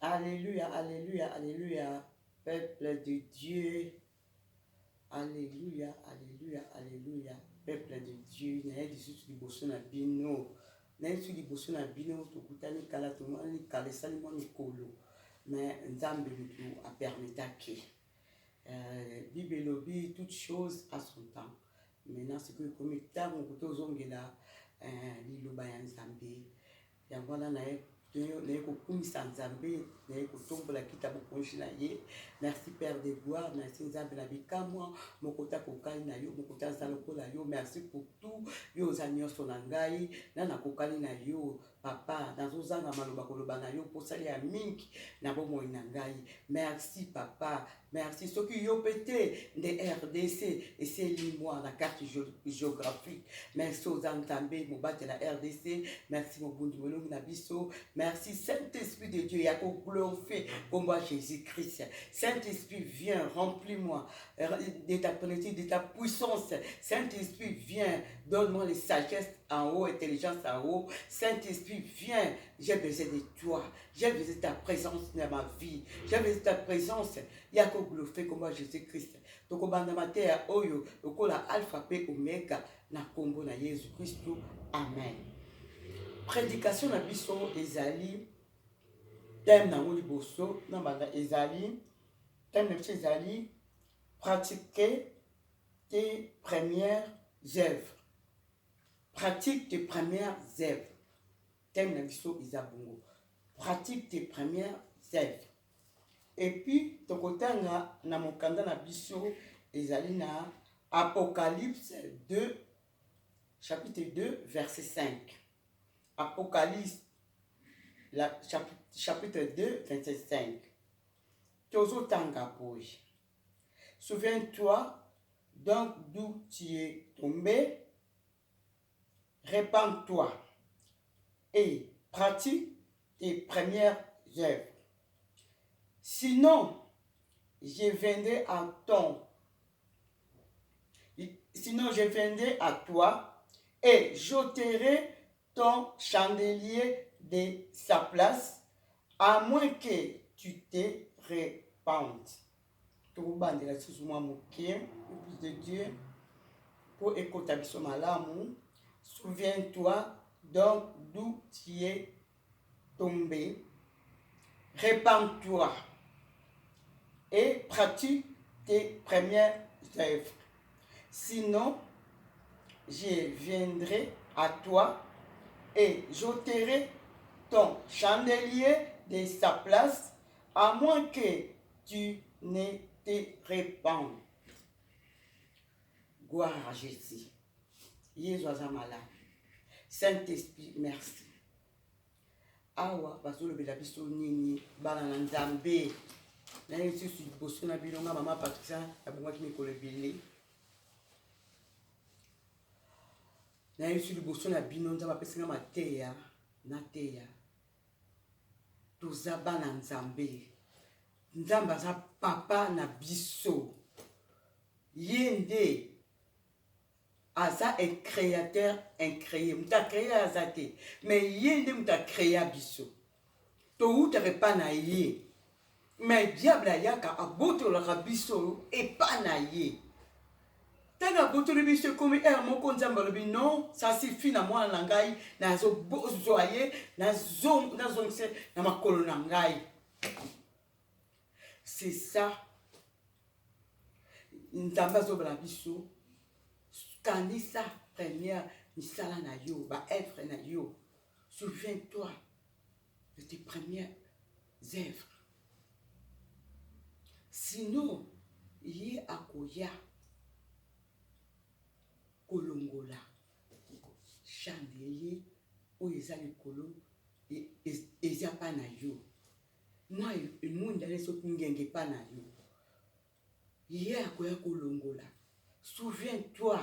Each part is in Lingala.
Alléluia, alléluia, alléluia, peuple de Dieu. Alléluia, alléluia, alléluia, peuple de Dieu. Naye lisusu liboso na bino. Naye lisusu liboso na bino tokutani kala tomoni kala esali mwa mikolo. Mais Nzambe mutu a permetaki. Bible elobi toute chose à son temps. Maintenant ce que comme ntango kotozongela liloba ya Nzambe. Yango wana naye kokumisa Nzambe, naye kotombola kita bokonzi na ye. Merci Père de gloire, merci Nzambe na bikamwa, mokota kokali na yo, mokota za lokola yo. Merci pour tout yo za nyonso na ngai, na kokali na yo papa, nazozanga maloba koloba na yo posali ya mingi na bomoi na ngai. Merci papa, merci soki yo pété de RDC et c'est moi la carte géographique. Merci aux Nzambe mobate la RDC, merci mon bundu molongi na biso. Merci Saint-Esprit de Dieu, Yako glorifié comme moi Jésus-Christ. Saint-Esprit, viens, remplis-moi de ta plénitude, de ta puissance. Saint-Esprit, viens, donne-moi les sagesses en haut, intelligence en haut. Saint-Esprit, viens, j'ai besoin de toi. J'ai besoin de ta présence dans ma vie. J'ai besoin de ta présence. Yako glorifié comme moi Jésus-Christ. Donc, au terre, oyo, okola alpha, p, omega, na kombo na Jésus-Christ. Amen. Prédication na biso ezali thème na ngoli boso na banda ezali thème na biso ezali pratiquer tes premières œuvres. Pratique tes premières œuvres. Thème na biso ezabongo. Pratique tes premières œuvres. Et puis tokotanga na mokanda na biso ezali na Apocalypse 2 chapitre 2 verset 5. Apocalypse, chapitre 2, 25. Tozo Tangapoui. Souviens-toi donc d'où tu es tombé, répands-toi et pratique tes premières œuvres. Sinon, je viendrai à toi et j'ôterai ton chandelier de sa place, à moins que tu te répandes. Tout le monde sous moi moqué, de Dieu, pour écouter biso malamu. Souviens-toi donc d'où tu es tombé, répands-toi et pratique tes premières œuvres. Sinon, je viendrai à toi et j'ôterai ton chandelier de sa place, à moins que tu ne te répandes. Gloire à Jésus. Jésus a malade. Saint-Esprit, merci. Awa, basolo bela biso nini, bala na Nzambe. Na yesu su boso na bilonga mama Patricia, abonga ki mikolo ebele. Na yesu liboso na bino Nzambe apesinga mateya na teya. Toza bana Nzambe. Nzambe aza papa na biso. Yende aza un créateur incréé. Muta créé azate. Mais yende muta créé biso. To utare pa na ye. Mais diable ayaka aboto la biso et pa na ye. Tanga botoli biso comme moko Nzambe lobi non, ça suffit na mwana na ngai na zo bozoye na zongse na makolo na ngai. C'est ça. Nzambe azobala biso kanisa première misala na yo, ba œuvre na yo. Souviens-toi de tes premières œuvres. Sinon, ye akoya kolongola chandelier oyo eza likolo eza pa na yo. Moi emunda soki ngenge pa na yo. Ye akoya kolongola. Souviens-toi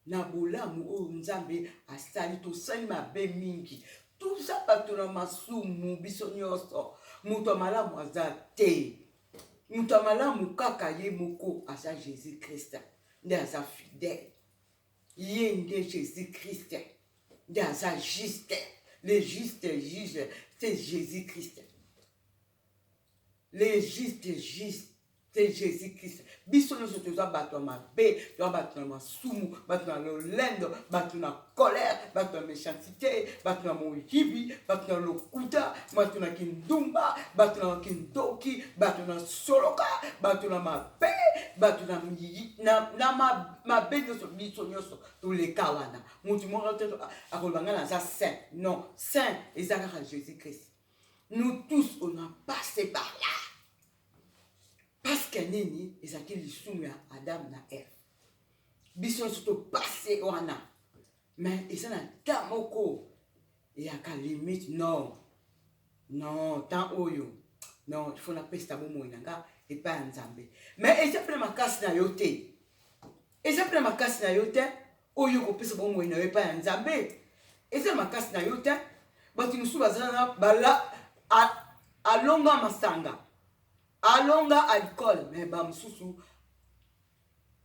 na bolamu oyo Nzambe asali tosali mabe mingi. Tout ça bato na masumu biso nyonso. Muto malamu aza te. Muto malamu kaka ye moko aza Jésus-Christ. Nde aza fidèle. Ye nde Jésus-Christ. Nde aza juste. Le juste juge, c'est Jésus-Christ. les justes, c'est Jésus-Christ. Biso nous sommes battu ma paix, tu as battu ma soumou, battu dans le lendo, battu dans la colère, battu dans la méchanceté, battu dans mon hibi, battu dans le kuta, battu dans kindumba, battu dans kindoki, battu dans soloka, battu dans ma paix, battu dans ma paix de ce biso nyoso, tous les kawana. Mon dieu, mon à Rolbanga, ça saint. Non, saint, et ça à Jésus-Christ. Nous tous, on a passé par là. Parce que nini ezaki lisumu ya Adam na Eve. Biso surtout passé wana. Mais eza na temps moko ya ka limite non. Non, tant oyo. Non, il faut na pesta bomo inanga et pas nzambe. Mais eza pena makasi na yote. Eza pena makasi na yote oyo ko pesa bomo ina et pas nzambe. Eza makasi na yote bati musu bazana bala alonga masanga. Alonga alcool, mais bam susu.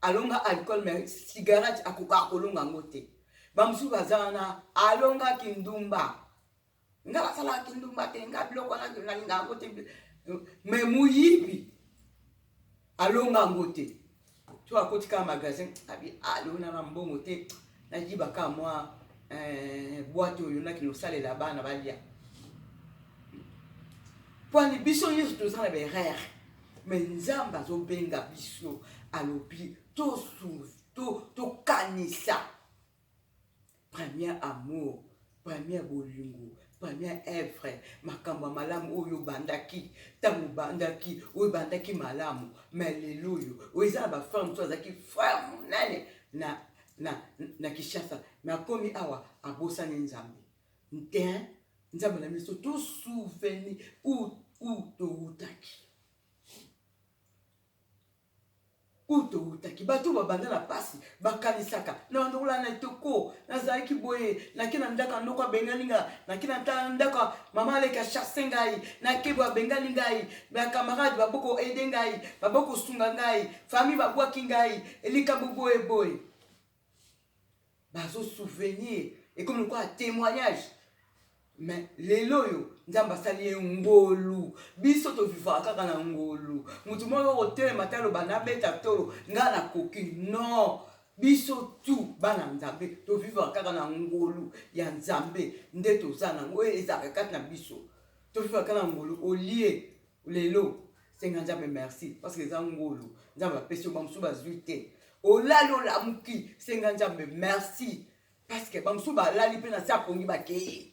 Alonga alcool, mais cigarette akoka kolonga ngote. Bam susu bazana alonga kindumba. Nga basala kindumba te nga biloko na linga ngote. Mais muyibi alonga ngote. Tu as côté ka magasin abi alona na mbongo te na jibaka moi boîte oyo na kilo sale là bas na balia. Pour les biso yesu tozala be rare mais nzamba zo benga biso alobi to kanisa premier amour premier bolingo premier œuvre makambo malamu oyo bandaki tamu bandaki oyo bandaki malamu mais lelo yo oza ba femme to azaki frère munene na Kishasa mais akomi awa abosani nzambe nten nzambe na miso to souvenir ou to utaki bato babanda na pasi bakanisaka na ndola na toko na zaki boye na kina ndaka ndoko bengalinga na kina ndaka mama leka chasse ngai na kebo bengali ngai ba camarade baboko aider ngai baboko sunga ngai famille babwaki ngai elika boye bazo souvenir et comme quoi témoignage. Mais les loyo, nzamba sali ngolu, biso to viva kaka na ngolu. Mutu moko hotel matalo bana beta tolo, ngana koki non. Biso tu bana nzambe to viva kaka na ngolu ya nzambe ndeto sana ngoe ezaka kaka na biso. To viva kaka na ngolu olie lelo. Senga nzambe merci parce que za ngolu, nzamba pesio bamsu bazuite. Olalo la muki, senga nzambe merci parce que bamsu ba lali pe na sa pongi bakei.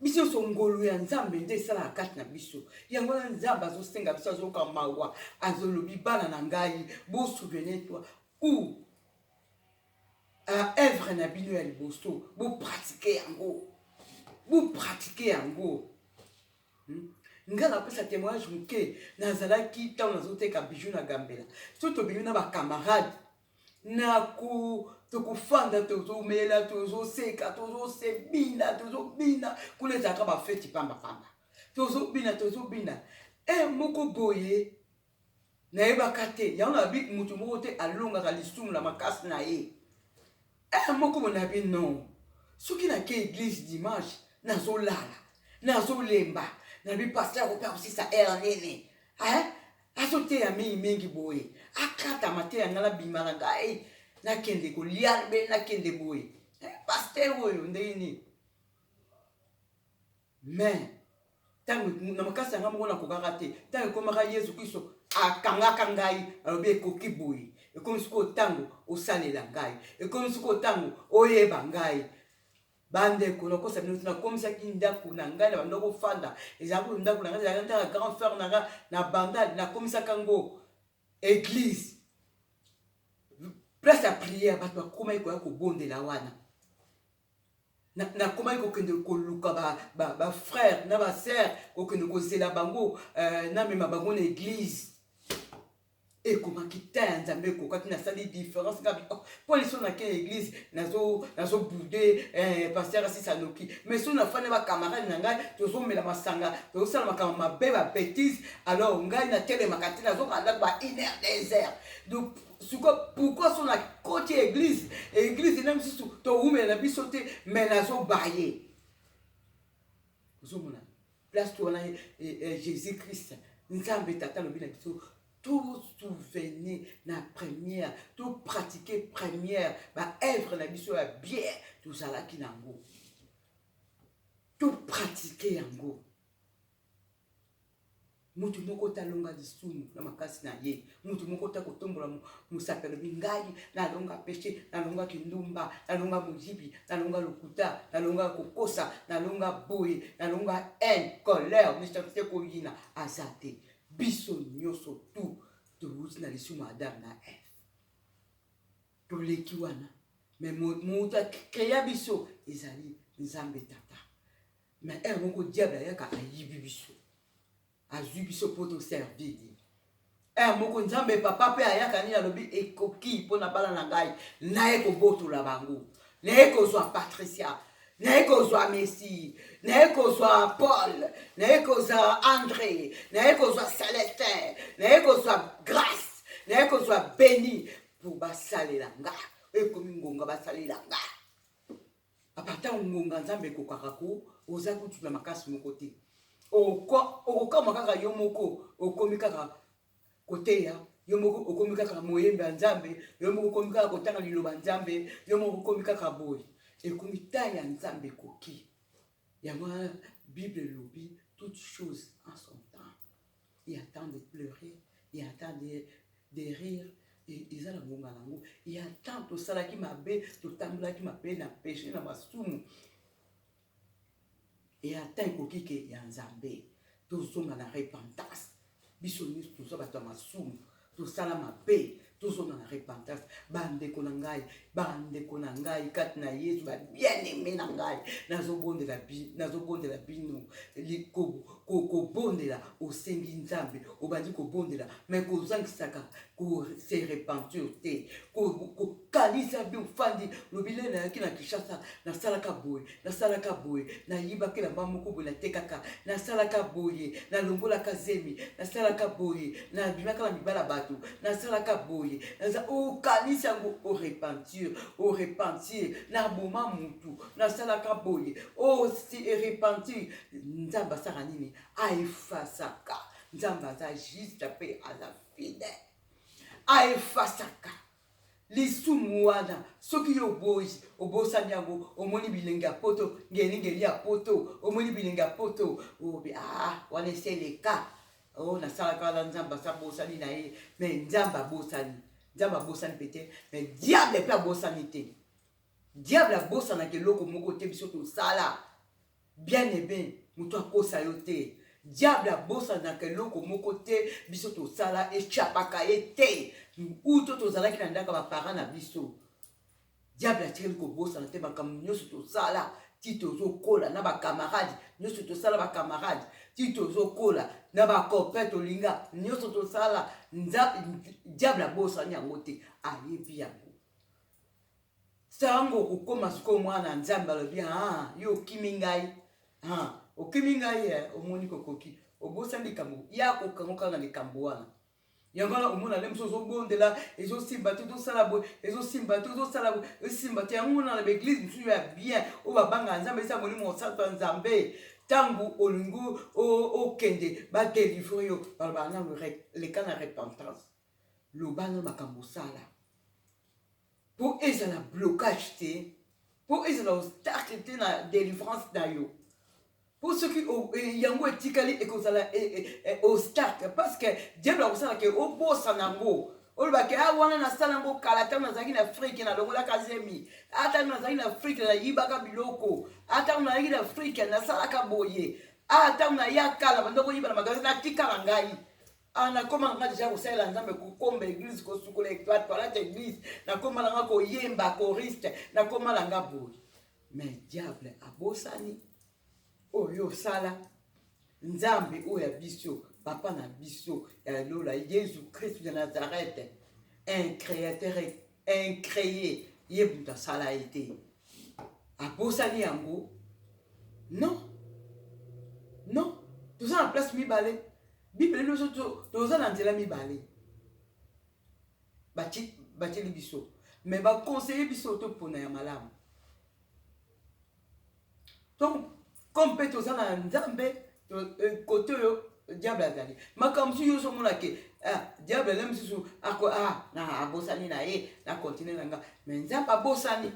Biso songolo ya nzambe nde sala kati na biso yango na nzamba zo senga biso zo ka mawa azolobi bana na ngai bo souvenir toi ou œuvre na bino ya liboso bo pratiquer yango ngala pesa témoignage muke nazalaki tant nazoteka bijou na Gambela surtout bino na ba camarade na ku tokufanda tozomela tozoseka tozobina kule zaka ba feti pamba tozobina moko boye na yebaka te yango na bi mutu moko te alongaka lisumu na makasi na ye moko bona bi non soki na ke église dimanche nazolala nazolemba na bi pasteur opa aussi sa air nene azoteya mingi boye akata mate ya ngala bimaka ngai nakende kolia be nakende boye pasteur oyo ndeni mais tango na makasi nga moko na kokaka te tango komaka Yesu Kristo akangaka ngai alobi ekoki boye ekomi siko tango osalela ngai ekomi siko tango oyeba ngai bandeko nakosa bino nakomisaki ndako na ngai na bandoko fanda ezalaki ndako na ngai ezalaki ntaka grand frère na ngai na bandali nakomisaka ngo église place ya prière bato bakomaki koya kobondela wana nakomaki kokende koluka ba frère na ba sœur kokende kozela bango namema bango na église ekomaki ta ya nzambe ekokaki nasali différence ngabi mpo liso nake église nazoboude pasteur asisa noki mais so nafani bakamarade na ngai tozomela masanga tozosala makambo mabe babétise alors ngai natelemaka te nazokanda ba 1 heure 2 heures donc pourquoi son na côté église na misusu toumela na biso te mais nazobaye ozomona place to wana Jésus Christ Nzambe tata lobi na biso tout souvenir na première, tout pratiquer première, ba œuvre na biso ya bien, tout zalaki nango. Tout pratiquer yango. Mutu moko talonga lisumu na makasi na ye. Mutu moko ta kotombola musapelo bingai, na longa péché, na longa kindumba, na longa mujibi, na longa lokuta, na longa kokosa, na longa boye, na longa haine, colère, méchanceté koyina, azate. Biso nyoso tout, to wuti na lisumu Adam na Eve. To leki wana. Mais mutu créa biso, ezali Nzambe tata. Mais moko diable yaka ayibi biso. Azui biso poto servir. Moko Nzambe papa pe ayaka ni alobi ekoki pona bala na ngai na eko boto la bango. Na eko zwa Patricia, na eko zwa Messi, na eko zwa Paul, na eko zwa André, na eko zwa Celestin, na eko zwa Grâce, na eko zwa Béni pour basalela nga. Ekomi ngonga basalela nga. Apata ngonga Nzambe kokaka ko oza kutu na makasi moko te. Okokama kaka yo moko okomi kaka koteya, yo moko okomi kaka moyembe Nzambe, yo moko okomi kaka kotanga liloba Nzambe, yo moko okomi kaka boye. Ekomi ta ya Nzambe koki. Ya mwa Bible lobi toutes choses en son temps. Il y a temps de pleurer, il y a temps de rire. Ils ont la nango. Il y a tant de ça qui m'a bé, tout le qui m'a bé, na péché, na masumu. Et il y a tant de qui y a Nzambe. Tout ça na repentance. Bisoni tout ça ba masumu. Tout ça la m'a bé. Tout ça na repentance. Bande konangai, kat na Yesu ba bien aimé nangai. Nazo bonde la bino. Li ko bonde la au sengi Nzambe. O bandi ko bonde la. Mais ko zangsaka ko se repentir te. Ko kalisa bi ufandi lobile na kina kishasa na salaka boye, na yiba ke la mamo ko bola tekaka, na salaka boye, na longola kazemi, na salaka boye, na bimaka na mibala batu, na salaka boye. O kalisa ngo au repentir, na boma mutu, na salaka boye. O si repentir Nzamba sara nini aifasaka. Nzamba za juste pe ala fidèle. Aifasaka. Lisumu wana soki yo boyi obosani yango omoni bilenga poto ngeli ya poto omoni bilenga poto obi wana c'est le cas na sala kala Nzamba sa bosani na ye mais Nzamba bosani peut-être mais diable pe bosani te. Diable bosana ke loko moko te biso to sala bien et bien muto akosa yo te. Diable bosana ke loko moko te biso to sala e chapaka te. Ou tout aux alaki nandaka ba parents na biso. Diable atire ko bossa na te ba kam nyoso to sala tito zo kola na ba camarade nyoso to sala ba camarade tito zo kola na ba copain to linga nyoso to sala diable bossa nyango te ayebi yango. Sango kokoma siko mwana Nzamba lo bien yo kimingai okimingai omoni kokoki obosa likambo ya kokangoka na likambo wana. Yangala omona lem so bondela ezo simba tout sala bo ezo simba tout sala bo simba te ngona na l'église musu ya bien o babanga Nzambe sa moni mo sa Nzambe tangu olingo o kende ba délivrer yo par bana le cas de repentance lo bana makambo sala pour ezala blocage te pour ezala obstacle te na délivrance na yo. Pour ceux qui yango etikali ekozala obstacle parce que diable akosala ke obosa nango olba ke wana na sala ngo kalata na zaki na Afrique na longola kazemi ata na zaki na Afrique na yibaka biloko ata na yaki na Afrique na sala ka boye ata na yakala bandoko yiba na magasin na tika ngai ana koma nga déjà kosala Nzambe ko komba église ko sukola étoile par la église na koma nga ko yemba choriste na koma nga boye mais diable abosani oyo sala Nzambe oya biso papa na biso ya lola Jésus Christ de Nazareth un créateur incréé yebuta sala été abosani yango non tout ça en place mibale Bible nous tout ça dans la mibale bati biso mais ba conseiller biso to pona ya malamu donc comme peut aux Nzambe côté diable azali makambo si yo so mona ke diable lem sisu ako na abosani na ye na continue na nga mais nzambe abosani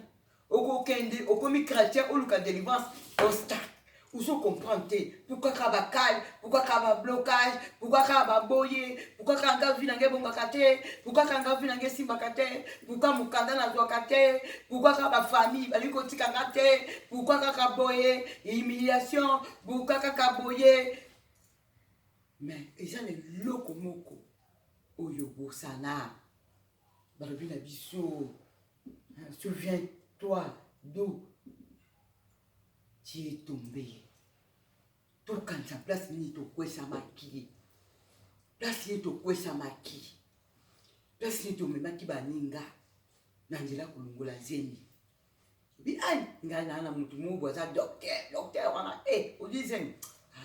okokende okomi chrétien oluka délivrance obstacle ozo comprendre te pourquoi ka bakali pourquoi ka ba blocage pourquoi ka ba boye pourquoi ka nga vi na nge bongaka te pourquoi ka nga vi na nge simbaka te pourquoi mukanda na zwaka te pourquoi ka ba famille bali kotika nga te pourquoi ka boye humiliation pourquoi ka boye mais eza leloko moko oyo bosana balobi na biso souviens-toi d'où tu es tombé. Tout quand sa place ni to kwesa maki. Place ni to kwesa maki. Place ni to memaki baninga. Nanjela kulungola zeni. Bi ai ngana na mutu mubo za docteur wana odizen.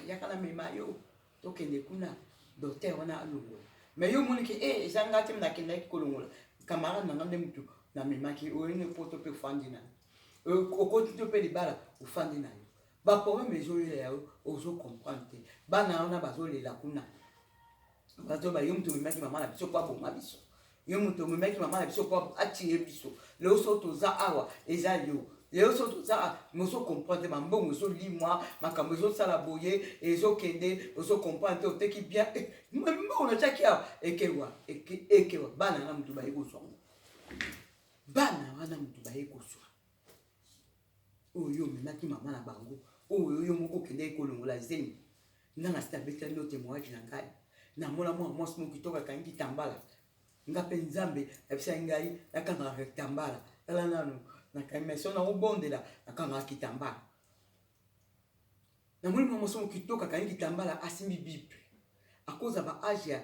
Yakala mema yo. Tokende kuna docteur wana alungola. Mais yo monike ezanga tem na kenda kulungola. Kamara nanga mutu na memaki oyine poto pe fandina. Okoti to pe libala ufandi na yo ba problème ezolela yo ozo comprendre bana ona bazolela kuna bazo ba yo mtu memaki mama na biso kwa boma biso yo mtu memaki mama na biso kwa atie biso leo so toza awa eza yo leo so toza mozo comprendre mambongo zo limwa makambo zo sala boye ezo kende ozo comprendre oteki bien mbo na chakia ekewa bana na mtu ba yeko so bana wana mtu ba yeko so oyo memaki mama na bango oyo moko kende kolongola zeni nga na stabeta ndo témoignage na ngai na mona mwa mo kitoka kangi tambala nga pe nzambe abisa ngai nakanga rectambala ala nanu na kameso na obondela nakanga kitambala na moni mo mo kitoka kangi tambala asimbi bible akoza ba age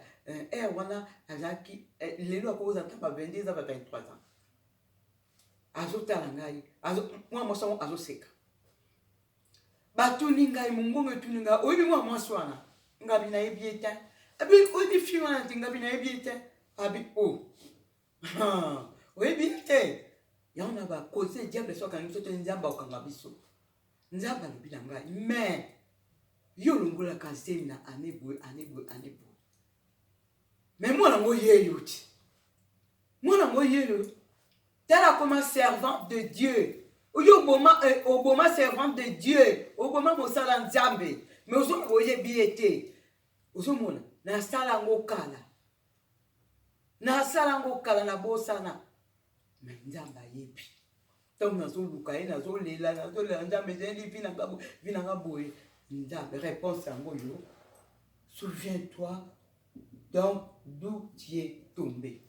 wana azaki lelo akoza tamba 22 à 23 ans azotala ngai mwa mwasi azoseka batuni ngai mungongo etuni ngai oyebi mwa mwasi wana ngabi nayebi ete oyebi fi wana te ngabi nayebi ete abi oyebi ete yango na bakoze diable so akangi biso te nzambe akokanga biso nzambe alobi na ngai mais yo olongolaka zemi na ane boye mais mwana ngo yeyo ti mwana ngo yeyo telle comme un servant de Dieu. Oboma servant de Dieu. Oboma mosala nzambe. Mais ozo oye biete. Ozo mona na sala ngokala. Na sala ngokala na bosana. Mais nzamba yebi. Tom na zo luka na zo lela na zo lela nzambe zendi vina ngaboye. Nzambe réponse yango yo. Souviens-toi donc d'où tu es tombé.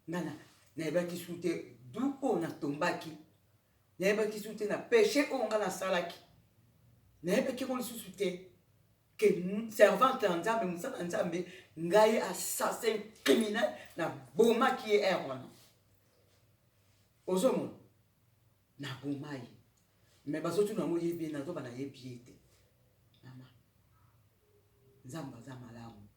Nana neba ki soute d'où on a tombaki neba ki soute na péché on a na salaki neba ki on soute que servante nzambe musala nzambe ngai assassin criminel na boma ki est erwana ozomo na boma yi mais bazotu na moye bien na zo bana yebiete mama nzamba za malamu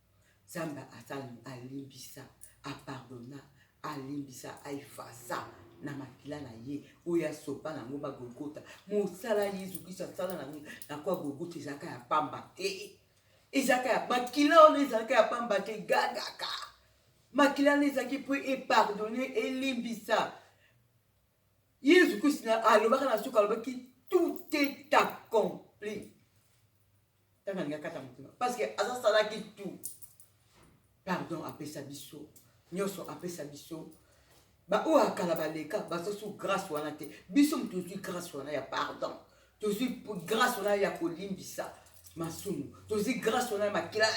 nzamba atali alimbisa apardonna alimbisa aifasa na makila na ye oya sopa na ngo ba Golgotha mosala Yesu Kristo sala na kwa Golgotha ezaka ya pamba te ezaka ya makila on ezaka ya pamba te gagaka makila ne ezaki pour pardonner elimbisa Yesu Kristo na alobaka na suka alobaki tout est accompli tanga kata mutima parce que asa sala ki tout pardon apesa biso nyoso apesa biso ba o akala baleka baso sous grâce wana te biso mtu sous grâce wana ya pardon to sous grâce wana ya kolimbisa masumu to sous grâce wana makila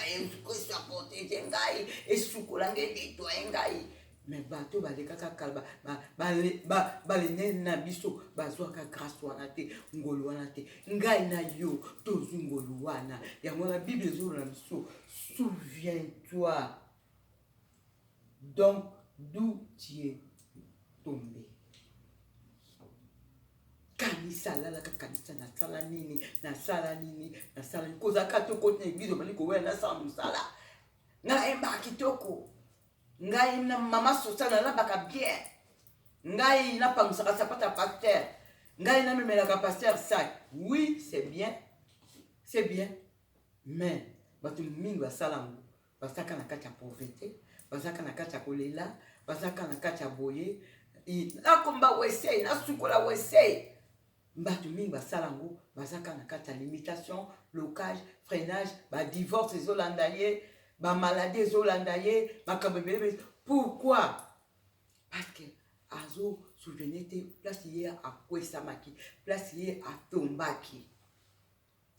ko sa porter ngai esukola ngende to ngai mais bato baleka kalba balene na biso bazwa ka grâce wana te ngolo wana te ngai na yo to ngolo wana ya mona bible zo na biso souviens-toi donc d'où tu es tombé. Kanisa la kanisa na sala nini na sala nini na sala koza kato kote église bali ko wena sa musala na emba kitoko ngai na mama sosana na baka bien ngai na pa musaka sapata pasteur ngai na memela ka pasteur sac oui c'est bien mais bato mingi basala yango bazalaka na kati ya pauvreté, bazalaka na kati ya kolela, bazalaka na kati ya boye nakomba wese nasukola wese. Bato mingi basala yango bazalaka na kati ya limitation, blocage, freinage, badivorce ezolanda ye, bamaladie ezolanda ye, makambo ebele. Pourquoi? Parce que azo souvenir te place ye akwesamaki, place ye atombaki.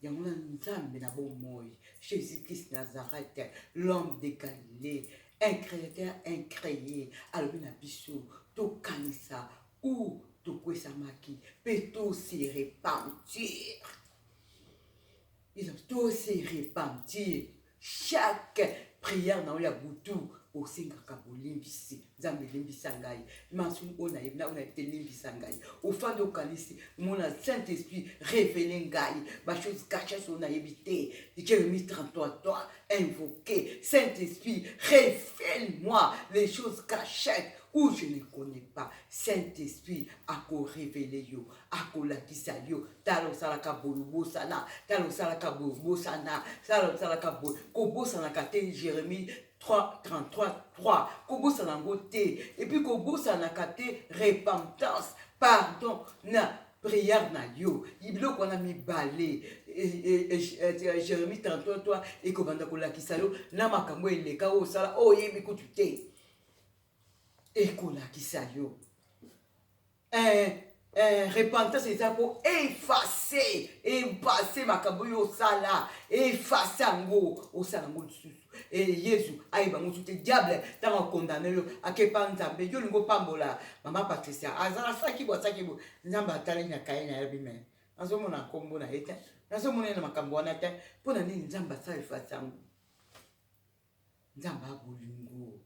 Yango na nzambe na bomoi, Jésus-Christ Nazareth, l'homme de Galilée, un créateur incréé, alobi na biso to kanisa ou to kwesamaki, pe to se repentir. Ils ont tous se repentir. Chaque prière na ya butu au singaka bolimbisi nzambe limbisa ngai masu ona yebna ona telimbisa ngai au fin de kalisi mon Saint-Esprit révélé ngai ba chose cachée sur na yebité Jérémie 33:3 invoquer Saint-Esprit révèle-moi les choses cachées où je ne connais pas. Saint-Esprit a révélé yo, a lakisa yo, talo salaka bolubosana, talo salaka bolubosana, talo salaka bol, kobosana kate Jérémie 33:3, kobosana ngote, et puis kobosana kate repentance, pardon, na prière na yo, iblo kona mi balé, Jérémie 33:3, et kobanda kolakisa yo, na makambo eleka o sala, o yebi kutute. Ekolakisa yo. Repentance c'est ça pour effacer makambo yo sala, effacer ango o sala ngo tsusu. Et Jésus aïba ngo tute diable tanga condamné yo akepa nzambe yo lingo pambola mama Patricia azala saki bo nzamba atali na kaina ya bime. Nazo mona kombo na ete. Nazo mona na makambo wana te pona nini nzamba sa effacer ango. Nzamba bolingo.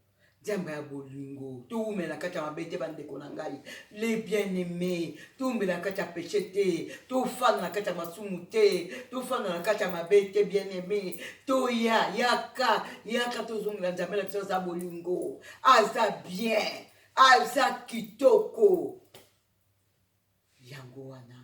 Diamba ya bolingo, tout me la kata mabete bande konangai, les bien-aimés, tout me la kata péché, tout fan la kata masumute, tout fan la kata mabete bien-aimé, tout yaka to zong la nzambe la tsa bolingo, aza bien, aza kitoko. Yango wana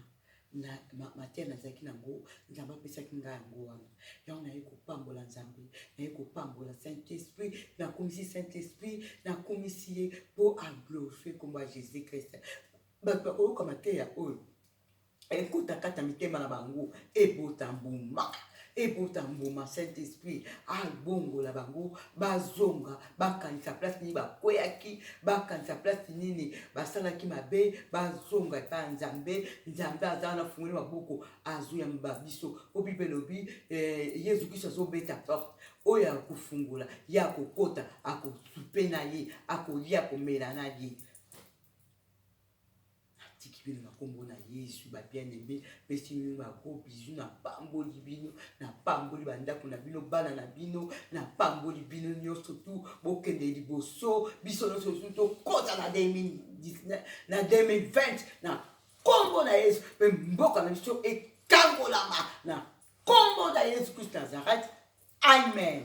na matia na zaki nango nzamba pesa kinga yango wana yango na yeko pambola nzambe na yeko pambola Saint-Esprit na komisi Saint-Esprit na komisi pour glorifier comme Jésus Christ ba o comme teya o écoute kata mitema na bango ebotambuma Saint-Esprit albongo la bango bazonga bakanisa place ni bakoyaki bakanisa place nini basalaki mabe bazonga pa nzambe azana fungoli maboko azuya mbabiso obibelobi Yesu Kristo azobeta porte oya kufungula ya kokota akosupe na ye akolia komela na ye tikibino na kombo na Yesu ba bien-aimé pesi mino ba gros bisous na pamboli bino na pamboli bandako na bino bana na bino na pamboli bino nyonso tu bokende liboso biso nyonso to kota na 2019 na 2020 na kombo na Yesu pe mboka na biso ekangolama na kombo na Yesu Christ Nazareth. Amen.